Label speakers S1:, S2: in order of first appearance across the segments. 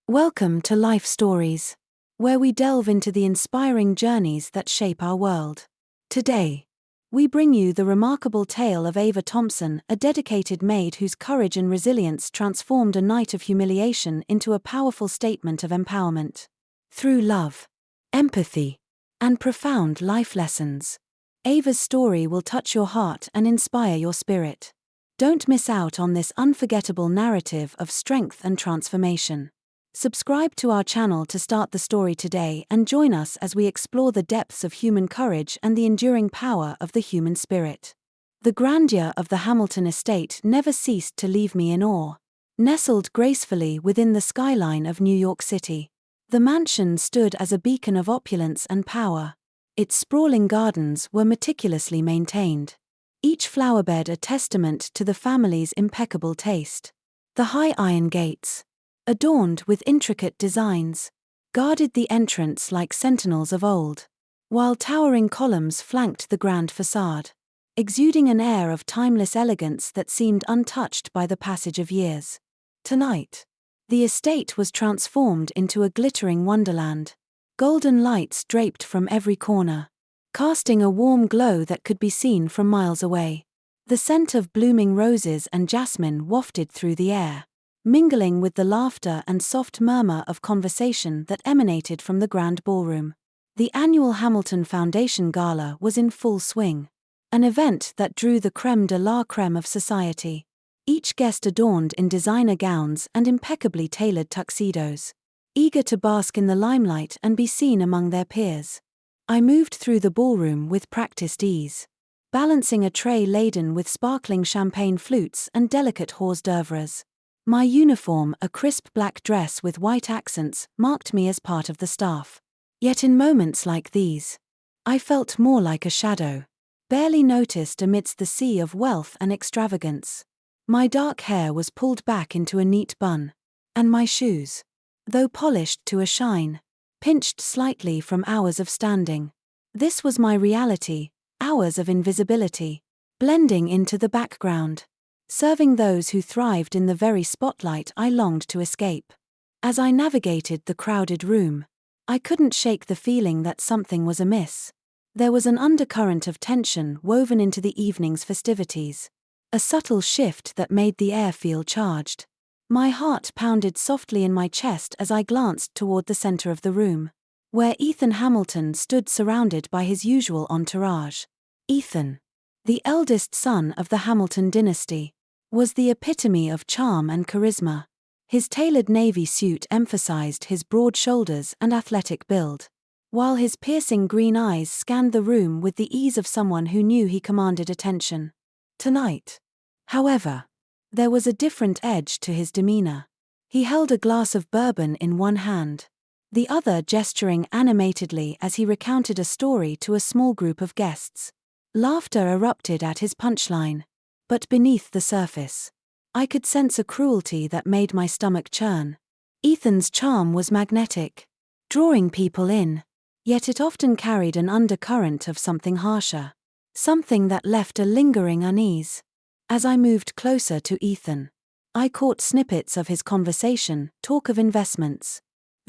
S1: Welcome to Life Stories, where we delve into the inspiring journeys that shape our world. Today, we bring you the remarkable tale of Ava Thompson, a dedicated maid whose courage and resilience transformed a night of humiliation into a powerful statement of empowerment. Through love, empathy, and profound life lessons, Ava's story will touch your heart and inspire your spirit. Don't miss out on this unforgettable narrative of strength and transformation. Subscribe to our channel to start the story today and join us as we explore the depths of human courage and the enduring power of the human spirit. The grandeur of the Hamilton estate never ceased to leave me in awe. Nestled gracefully within the skyline of New York City, the mansion stood as a beacon of opulence and power. Its sprawling gardens were meticulously maintained, each flowerbed a testament to the family's impeccable taste. The high iron gates, adorned with intricate designs, guarded the entrance like sentinels of old, while towering columns flanked the grand facade, exuding an air of timeless elegance that seemed untouched by the passage of years. Tonight, the estate was transformed into a glittering wonderland. Golden lights draped from every corner, casting a warm glow that could be seen from miles away. The scent of blooming roses and jasmine wafted through the air, mingling with the laughter and soft murmur of conversation that emanated from the grand ballroom. The annual Hamilton Foundation Gala was in full swing, an event that drew the crème de la crème of society, each guest adorned in designer gowns and impeccably tailored tuxedos, eager to bask in the limelight and be seen among their peers. I moved through the ballroom with practiced ease, balancing a tray laden with sparkling champagne flutes and delicate hors d'oeuvres. My uniform, a crisp black dress with white accents, marked me as part of the staff. Yet in moments like these, I felt more like a shadow, barely noticed amidst the sea of wealth and extravagance. My dark hair was pulled back into a neat bun, and my shoes, though polished to a shine, pinched slightly from hours of standing. This was my reality, hours of invisibility, blending into the background, serving those who thrived in the very spotlight I longed to escape. As I navigated the crowded room, I couldn't shake the feeling that something was amiss. There was an undercurrent of tension woven into the evening's festivities, a subtle shift that made the air feel charged. My heart pounded softly in my chest as I glanced toward the center of the room, where Ethan Hamilton stood surrounded by his usual entourage. Ethan, the eldest son of the Hamilton dynasty, was the epitome of charm and charisma. His tailored navy suit emphasized his broad shoulders and athletic build, while his piercing green eyes scanned the room with the ease of someone who knew he commanded attention. Tonight, however, there was a different edge to his demeanor. He held a glass of bourbon in one hand, the other gesturing animatedly as he recounted a story to a small group of guests. Laughter erupted at his punchline, but beneath the surface, I could sense a cruelty that made my stomach churn. Ethan's charm was magnetic, drawing people in, yet it often carried an undercurrent of something harsher, something that left a lingering unease. As I moved closer to Ethan, I caught snippets of his conversation, talk of investments,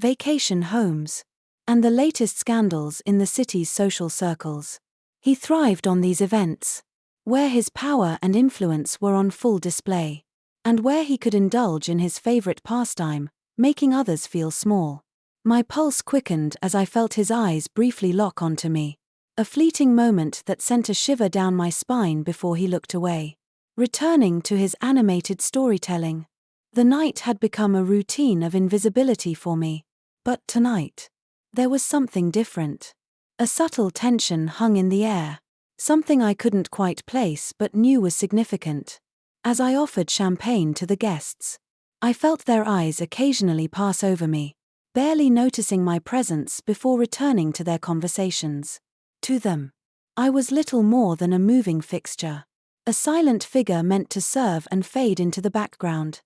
S1: vacation homes, and the latest scandals in the city's social circles. He thrived on these events, where his power and influence were on full display, and where he could indulge in his favorite pastime, making others feel small. My pulse quickened as I felt his eyes briefly lock onto me, a fleeting moment that sent a shiver down my spine before he looked away. Returning to his animated storytelling, the night had become a routine of invisibility for me, but tonight, there was something different. A subtle tension hung in the air, something I couldn't quite place but knew was significant. As I offered champagne to the guests, I felt their eyes occasionally pass over me, barely noticing my presence before returning to their conversations. To them, I was little more than a moving fixture, a silent figure meant to serve and fade into the background.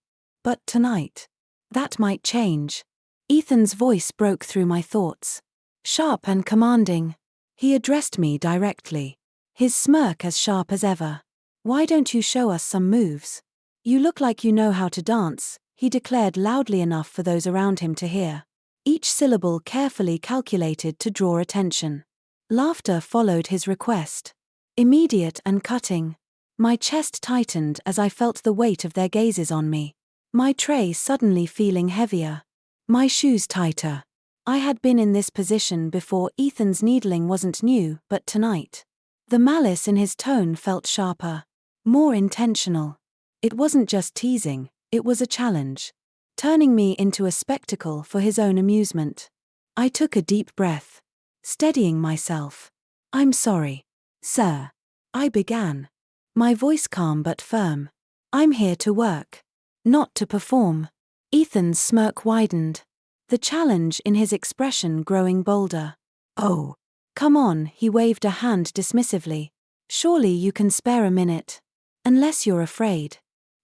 S1: But tonight, that might change. Ethan's voice broke through my thoughts. Sharp and commanding, he addressed me directly, his smirk as sharp as ever. "Why don't you show us some moves? You look like you know how to dance," he declared loudly enough for those around him to hear. Each syllable carefully calculated to draw attention. Laughter followed his request. Immediate and cutting. My chest tightened as I felt the weight of their gazes on me. My tray suddenly feeling heavier. My shoes tighter. I had been in this position before. Ethan's needling wasn't new, but tonight. The malice in his tone felt sharper. More intentional. It wasn't just teasing, it was a challenge. Turning me into a spectacle for his own amusement. I took a deep breath. Steadying myself. "I'm sorry, sir," I began. My voice calm but firm. "I'm here to work. Not to perform." Ethan's smirk widened. The challenge in his expression growing bolder. "Oh, come on," he waved a hand dismissively. "Surely you can spare a minute. Unless you're afraid."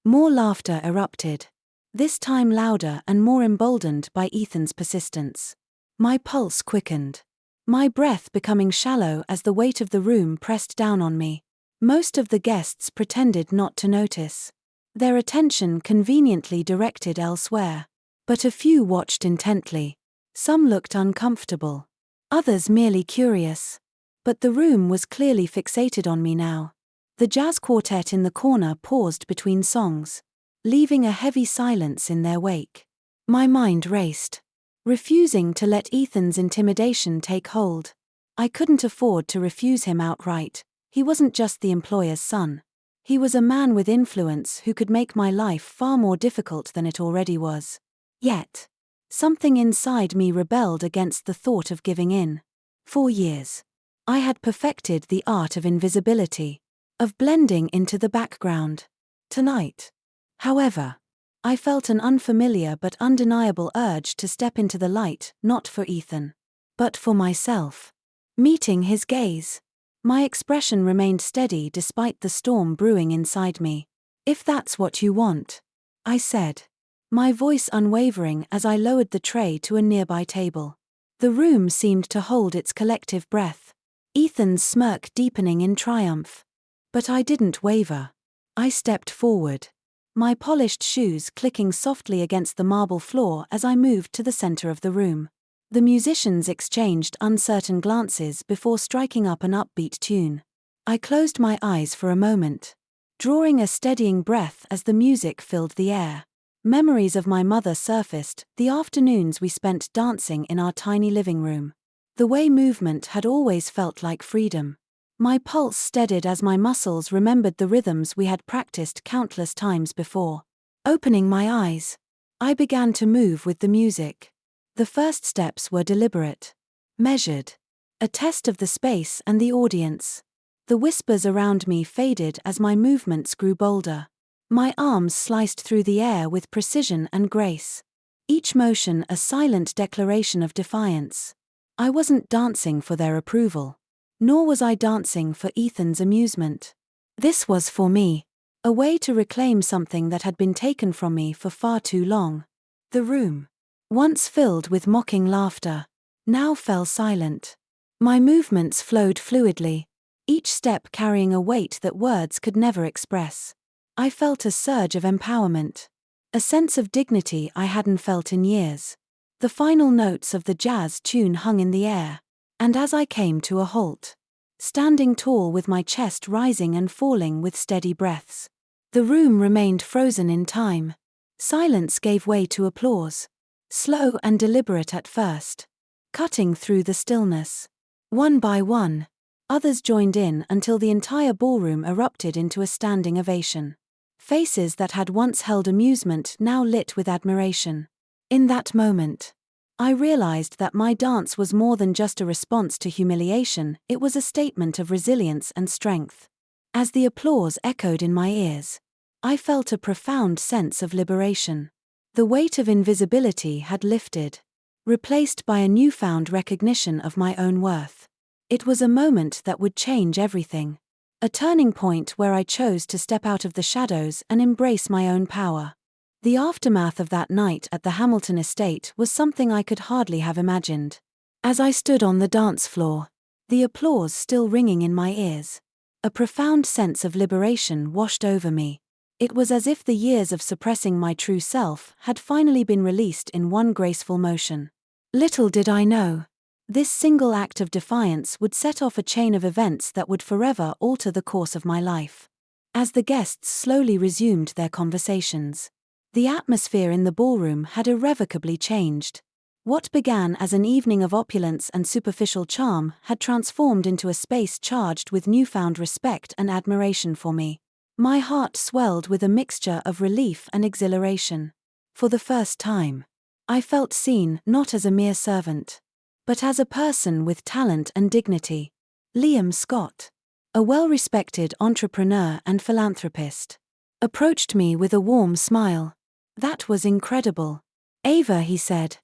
S1: More laughter erupted. This time louder and more emboldened by Ethan's persistence. My pulse quickened. My breath becoming shallow as the weight of the room pressed down on me. Most of the guests pretended not to notice. Their attention conveniently directed elsewhere. But a few watched intently. Some looked uncomfortable. Others merely curious. But the room was clearly fixated on me now. The jazz quartet in the corner paused between songs, leaving a heavy silence in their wake. My mind raced, refusing to let Ethan's intimidation take hold. I couldn't afford to refuse him outright. He wasn't just the employer's son. He was a man with influence who could make my life far more difficult than it already was. Yet, something inside me rebelled against the thought of giving in. For years, I had perfected the art of invisibility, of blending into the background. Tonight, however, I felt an unfamiliar but undeniable urge to step into the light, not for Ethan, but for myself. Meeting his gaze, my expression remained steady despite the storm brewing inside me. "If that's what you want," I said, my voice unwavering as I lowered the tray to a nearby table. The room seemed to hold its collective breath, Ethan's smirk deepening in triumph. But I didn't waver. I stepped forward, my polished shoes clicking softly against the marble floor as I moved to the center of the room. The musicians exchanged uncertain glances before striking up an upbeat tune. I closed my eyes for a moment, drawing a steadying breath as the music filled the air. Memories of my mother surfaced, the afternoons we spent dancing in our tiny living room. The way movement had always felt like freedom. My pulse steadied as my muscles remembered the rhythms we had practiced countless times before. Opening my eyes, I began to move with the music. The first steps were deliberate, measured, a test of the space and the audience. The whispers around me faded as my movements grew bolder. My arms sliced through the air with precision and grace. Each motion a silent declaration of defiance. I wasn't dancing for their approval. Nor was I dancing for Ethan's amusement. This was for me, a way to reclaim something that had been taken from me for far too long. The room, once filled with mocking laughter, now fell silent. My movements flowed fluidly, each step carrying a weight that words could never express. I felt a surge of empowerment, a sense of dignity I hadn't felt in years. The final notes of the jazz tune hung in the air, and as I came to a halt, standing tall with my chest rising and falling with steady breaths, the room remained frozen in time. Silence gave way to applause, slow and deliberate at first, cutting through the stillness. One by one, others joined in until the entire ballroom erupted into a standing ovation. Faces that had once held amusement now lit with admiration. In that moment, I realized that my dance was more than just a response to humiliation, it was a statement of resilience and strength. As the applause echoed in my ears, I felt a profound sense of liberation. The weight of invisibility had lifted, replaced by a newfound recognition of my own worth. It was a moment that would change everything. A turning point where I chose to step out of the shadows and embrace my own power. The aftermath of that night at the Hamilton estate was something I could hardly have imagined. As I stood on the dance floor, the applause still ringing in my ears, a profound sense of liberation washed over me. It was as if the years of suppressing my true self had finally been released in one graceful motion. Little did I know, this single act of defiance would set off a chain of events that would forever alter the course of my life. As the guests slowly resumed their conversations, the atmosphere in the ballroom had irrevocably changed. What began as an evening of opulence and superficial charm had transformed into a space charged with newfound respect and admiration for me. My heart swelled with a mixture of relief and exhilaration. For the first time, I felt seen not as a mere servant, but as a person with talent and dignity. Liam Scott, a well-respected entrepreneur and philanthropist, approached me with a warm smile. "That was incredible, Ava," he said,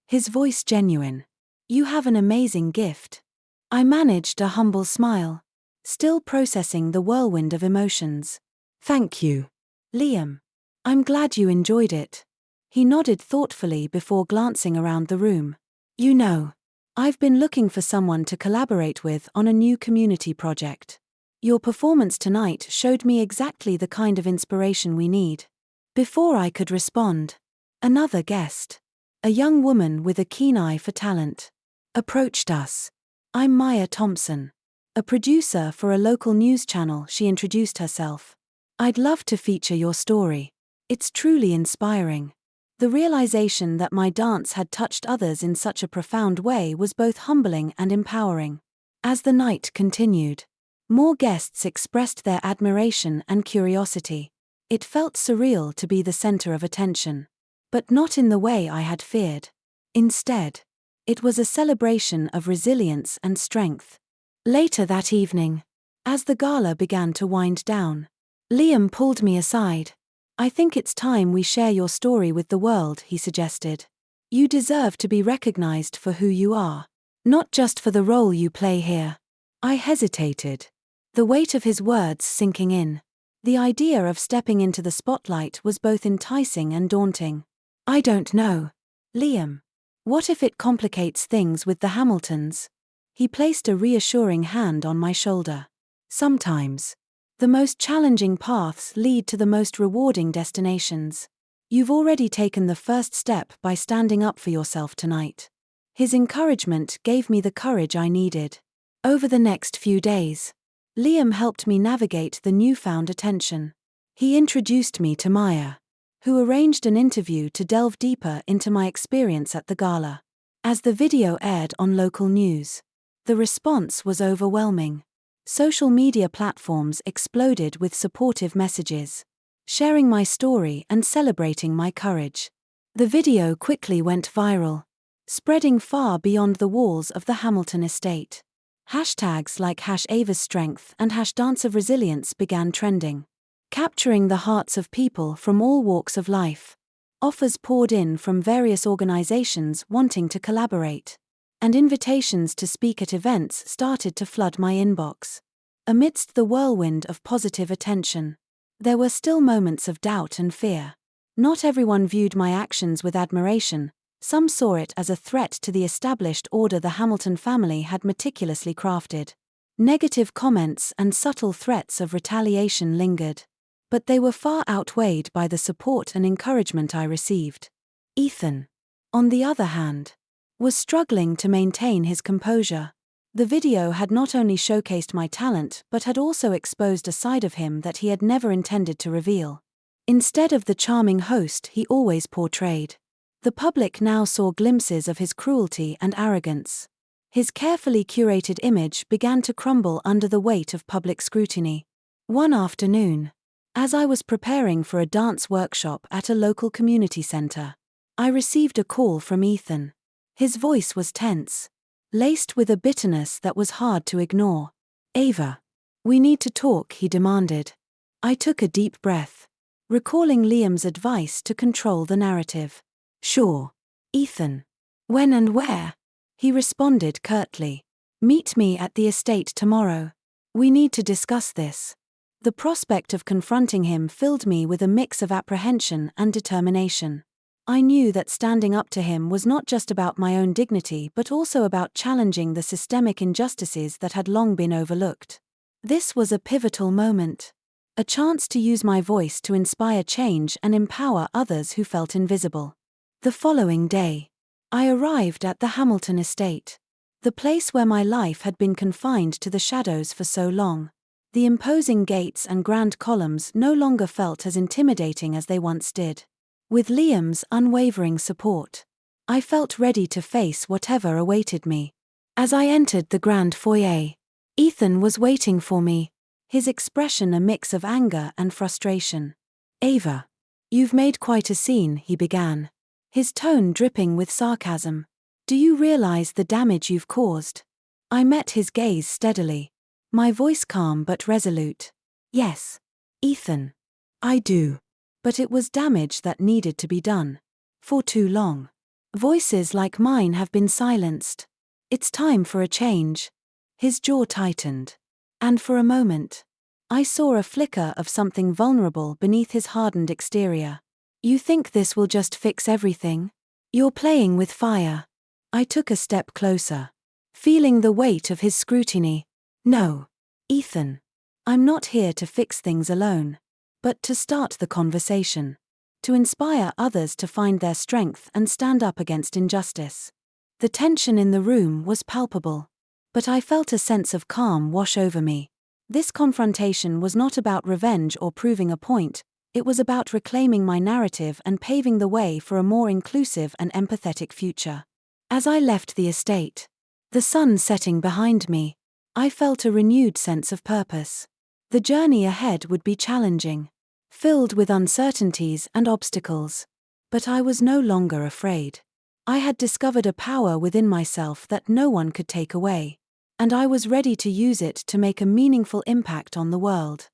S1: his voice genuine. "You have an amazing gift." I managed a humble smile, still processing the whirlwind of emotions. "Thank you, Liam. I'm glad you enjoyed it." He nodded thoughtfully before glancing around the room. "You know, I've been looking for someone to collaborate with on a new community project. Your performance tonight showed me exactly the kind of inspiration we need." Before I could respond, another guest, a young woman with a keen eye for talent, approached us. "I'm Maya Thompson, a producer for a local news channel," she introduced herself. "I'd love to feature your story. It's truly inspiring." The realization that my dance had touched others in such a profound way was both humbling and empowering. As the night continued, more guests expressed their admiration and curiosity. It felt surreal to be the center of attention. But not in the way I had feared. Instead, it was a celebration of resilience and strength. Later that evening, as the gala began to wind down, Liam pulled me aside. "I think it's time we share your story with the world," he suggested. "You deserve to be recognized for who you are, not just for the role you play here." I hesitated, the weight of his words sinking in. The idea of stepping into the spotlight was both enticing and daunting. "I don't know, Liam. What if it complicates things with the Hamiltons?" He placed a reassuring hand on my shoulder. "Sometimes, the most challenging paths lead to the most rewarding destinations. You've already taken the first step by standing up for yourself tonight." His encouragement gave me the courage I needed. Over the next few days, Liam helped me navigate the newfound attention. He introduced me to Maya, who arranged an interview to delve deeper into my experience at the gala. As the video aired on local news, the response was overwhelming. Social media platforms exploded with supportive messages, sharing my story and celebrating my courage. The video quickly went viral, spreading far beyond the walls of the Hamilton estate. Hashtags like #AvaStrength and #DanceOfResilience began trending, capturing the hearts of people from all walks of life. Offers poured in from various organizations wanting to collaborate, and invitations to speak at events started to flood my inbox. Amidst the whirlwind of positive attention, there were still moments of doubt and fear. Not everyone viewed my actions with admiration. Some saw it as a threat to the established order the Hamilton family had meticulously crafted. Negative comments and subtle threats of retaliation lingered, but they were far outweighed by the support and encouragement I received. Ethan, on the other hand, was struggling to maintain his composure. The video had not only showcased my talent but had also exposed a side of him that he had never intended to reveal. Instead of the charming host he always portrayed, the public now saw glimpses of his cruelty and arrogance. His carefully curated image began to crumble under the weight of public scrutiny. One afternoon, as I was preparing for a dance workshop at a local community center, I received a call from Ethan. His voice was tense, laced with a bitterness that was hard to ignore. "Ava, we need to talk," he demanded. I took a deep breath, recalling Liam's advice to control the narrative. "Sure, Ethan. When and where?" he responded curtly. "Meet me at the estate tomorrow. We need to discuss this." The prospect of confronting him filled me with a mix of apprehension and determination. I knew that standing up to him was not just about my own dignity but also about challenging the systemic injustices that had long been overlooked. This was a pivotal moment. a chance to use my voice to inspire change and empower others who felt invisible. The following day, I arrived at the Hamilton estate, the place where my life had been confined to the shadows for so long. The imposing gates and grand columns no longer felt as intimidating as they once did. With Liam's unwavering support, I felt ready to face whatever awaited me. As I entered the grand foyer, Ethan was waiting for me, his expression a mix of anger and frustration. "Ava, you've made quite a scene," he began, his tone dripping with sarcasm. "Do you realize the damage you've caused?" I met his gaze steadily, my voice calm but resolute. "Yes, Ethan, I do. But it was damage that needed to be done. For too long. Voices like mine have been silenced. It's time for a change." His jaw tightened. And for a moment, I saw a flicker of something vulnerable beneath his hardened exterior. "You think this will just fix everything? You're playing with fire." I took a step closer, feeling the weight of his scrutiny. "No, Ethan. I'm not here to fix things alone, but to start the conversation, to inspire others to find their strength and stand up against injustice." The tension in the room was palpable, but I felt a sense of calm wash over me. This confrontation was not about revenge or proving a point, it was about reclaiming my narrative and paving the way for a more inclusive and empathetic future. As I left the estate, the sun setting behind me, I felt a renewed sense of purpose. The journey ahead would be challenging, filled with uncertainties and obstacles. But I was no longer afraid. I had discovered a power within myself that no one could take away, and I was ready to use it to make a meaningful impact on the world.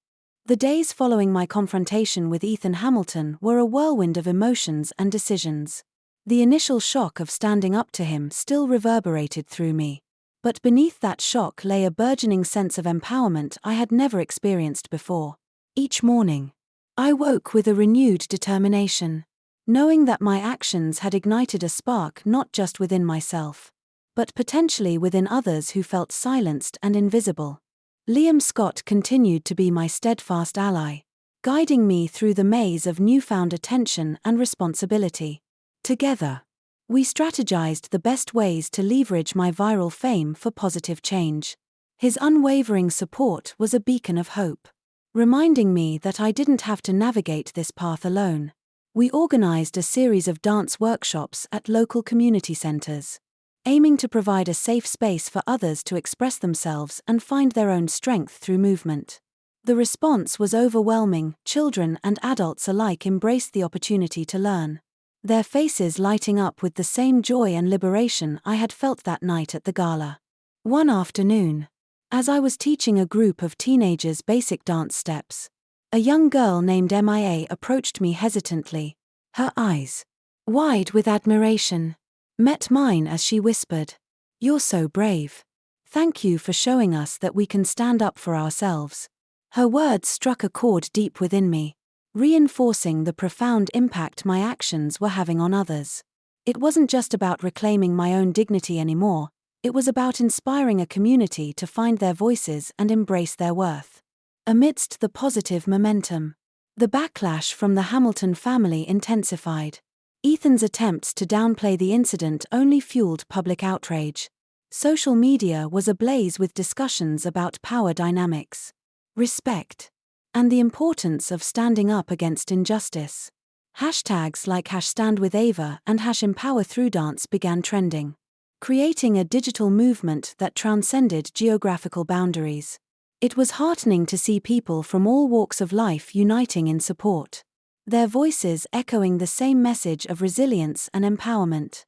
S1: The days following my confrontation with Ethan Hamilton were a whirlwind of emotions and decisions. The initial shock of standing up to him still reverberated through me, but beneath that shock lay a burgeoning sense of empowerment I had never experienced before. Each morning, I woke with a renewed determination, knowing that my actions had ignited a spark not just within myself, but potentially within others who felt silenced and invisible. Liam Scott continued to be my steadfast ally, guiding me through the maze of newfound attention and responsibility. Together, we strategized the best ways to leverage my viral fame for positive change. His unwavering support was a beacon of hope, reminding me that I didn't have to navigate this path alone. We organized a series of dance workshops at local community centers, aiming to provide a safe space for others to express themselves and find their own strength through movement. The response was overwhelming. Children and adults alike embraced the opportunity to learn, their faces lighting up with the same joy and liberation I had felt that night at the gala. One afternoon, as I was teaching a group of teenagers basic dance steps, a young girl named Mia approached me hesitantly, her eyes, wide with admiration, met mine as she whispered, "You're so brave. Thank you for showing us that we can stand up for ourselves." Her words struck a chord deep within me, reinforcing the profound impact my actions were having on others. It wasn't just about reclaiming my own dignity anymore, it was about inspiring a community to find their voices and embrace their worth. Amidst the positive momentum, the backlash from the Hamilton family intensified. Ethan's attempts to downplay the incident only fueled public outrage. Social media was ablaze with discussions about power dynamics, respect, and the importance of standing up against injustice. Hashtags like #StandWithAva and #EmpowerThroughDance began trending, creating a digital movement that transcended geographical boundaries. It was heartening to see people from all walks of life uniting in support, their voices echoing the same message of resilience and empowerment.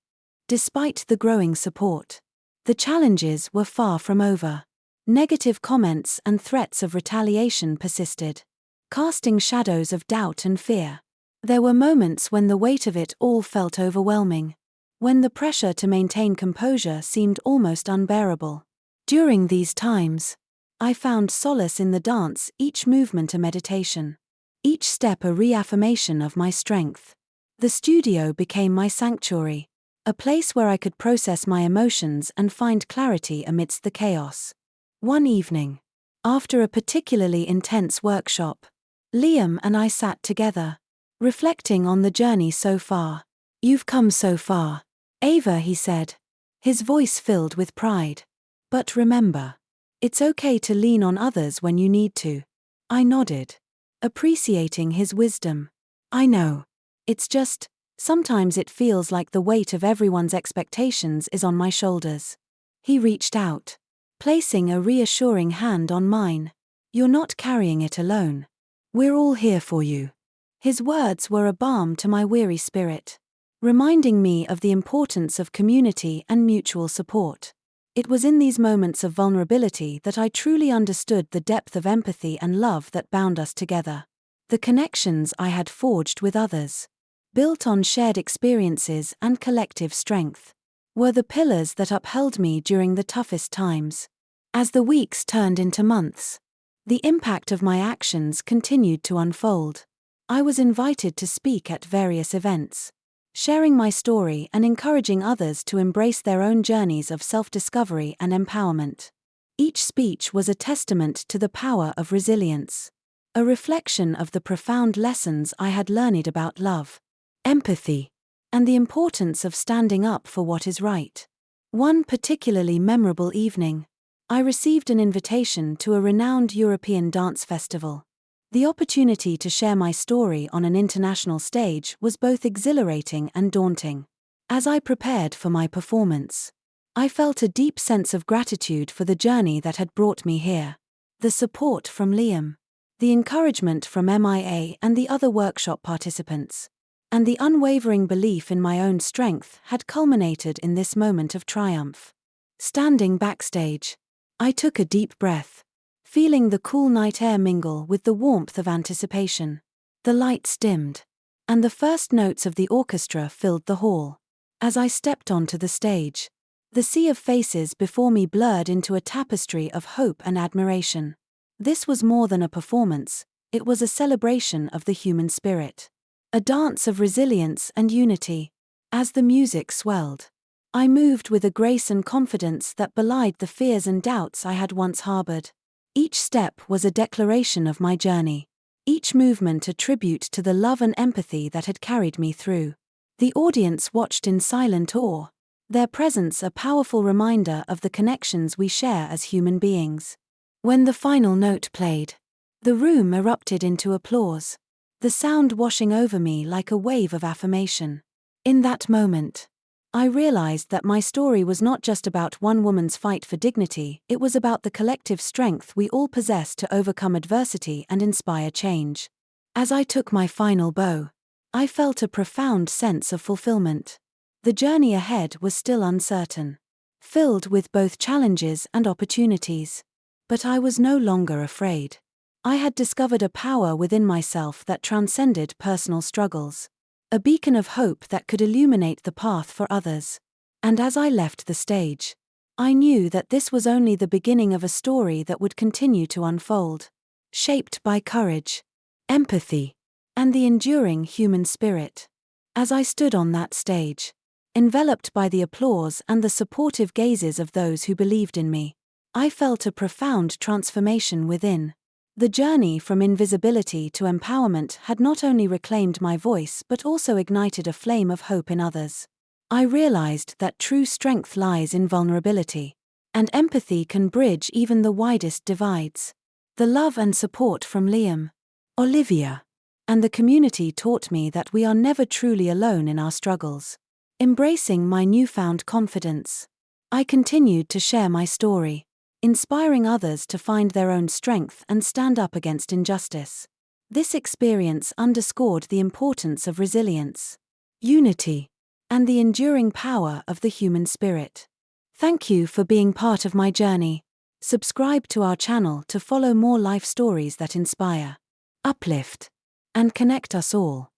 S1: Despite the growing support, the challenges were far from over. Negative comments and threats of retaliation persisted, casting shadows of doubt and fear. There were moments when the weight of it all felt overwhelming, when the pressure to maintain composure seemed almost unbearable. During these times, I found solace in the dance, each movement a meditation, each step a reaffirmation of my strength. The studio became my sanctuary, a place where I could process my emotions and find clarity amidst the chaos. One evening, after a particularly intense workshop, Liam and I sat together, reflecting on the journey so far. "You've come so far, Ava," he said, his voice filled with pride. "But remember, it's okay to lean on others when you need to." I nodded, appreciating his wisdom. "I know. It's just, sometimes it feels like the weight of everyone's expectations is on my shoulders." He reached out, placing a reassuring hand on mine. "You're not carrying it alone. We're all here for you." His words were a balm to my weary spirit, reminding me of the importance of community and mutual support. It was in these moments of vulnerability that I truly understood the depth of empathy and love that bound us together. The connections I had forged with others, built on shared experiences and collective strength, were the pillars that upheld me during the toughest times. As the weeks turned into months, the impact of my actions continued to unfold. I was invited to speak at various events, sharing my story and encouraging others to embrace their own journeys of self-discovery and empowerment. Each speech was a testament to the power of resilience, a reflection of the profound lessons I had learned about love, empathy, and the importance of standing up for what is right. One particularly memorable evening, I received an invitation to a renowned European dance festival. The opportunity to share my story on an international stage was both exhilarating and daunting. As I prepared for my performance, I felt a deep sense of gratitude for the journey that had brought me here. The support from Liam, the encouragement from MIA and the other workshop participants, and the unwavering belief in my own strength had culminated in this moment of triumph. Standing backstage, I took a deep breath, feeling the cool night air mingle with the warmth of anticipation. The lights dimmed, and the first notes of the orchestra filled the hall. As I stepped onto the stage, the sea of faces before me blurred into a tapestry of hope and admiration. This was more than a performance, it was a celebration of the human spirit. A dance of resilience and unity. As the music swelled, I moved with a grace and confidence that belied the fears and doubts I had once harbored. Each step was a declaration of my journey, each movement a tribute to the love and empathy that had carried me through. The audience watched in silent awe, their presence a powerful reminder of the connections we share as human beings. When the final note played, the room erupted into applause, the sound washing over me like a wave of affirmation. In that moment, I realized that my story was not just about one woman's fight for dignity, it was about the collective strength we all possess to overcome adversity and inspire change. As I took my final bow, I felt a profound sense of fulfillment. The journey ahead was still uncertain, filled with both challenges and opportunities. But I was no longer afraid. I had discovered a power within myself that transcended personal struggles, a beacon of hope that could illuminate the path for others. And as I left the stage, I knew that this was only the beginning of a story that would continue to unfold, shaped by courage, empathy, and the enduring human spirit. As I stood on that stage, enveloped by the applause and the supportive gazes of those who believed in me, I felt a profound transformation within. The journey from invisibility to empowerment had not only reclaimed my voice but also ignited a flame of hope in others. I realized that true strength lies in vulnerability, and empathy can bridge even the widest divides. The love and support from Liam, Olivia, and the community taught me that we are never truly alone in our struggles. Embracing my newfound confidence, I continued to share my story, inspiring others to find their own strength and stand up against injustice. This experience underscored the importance of resilience, unity, and the enduring power of the human spirit. Thank you for being part of my journey. Subscribe to our channel to follow more life stories that inspire, uplift, and connect us all.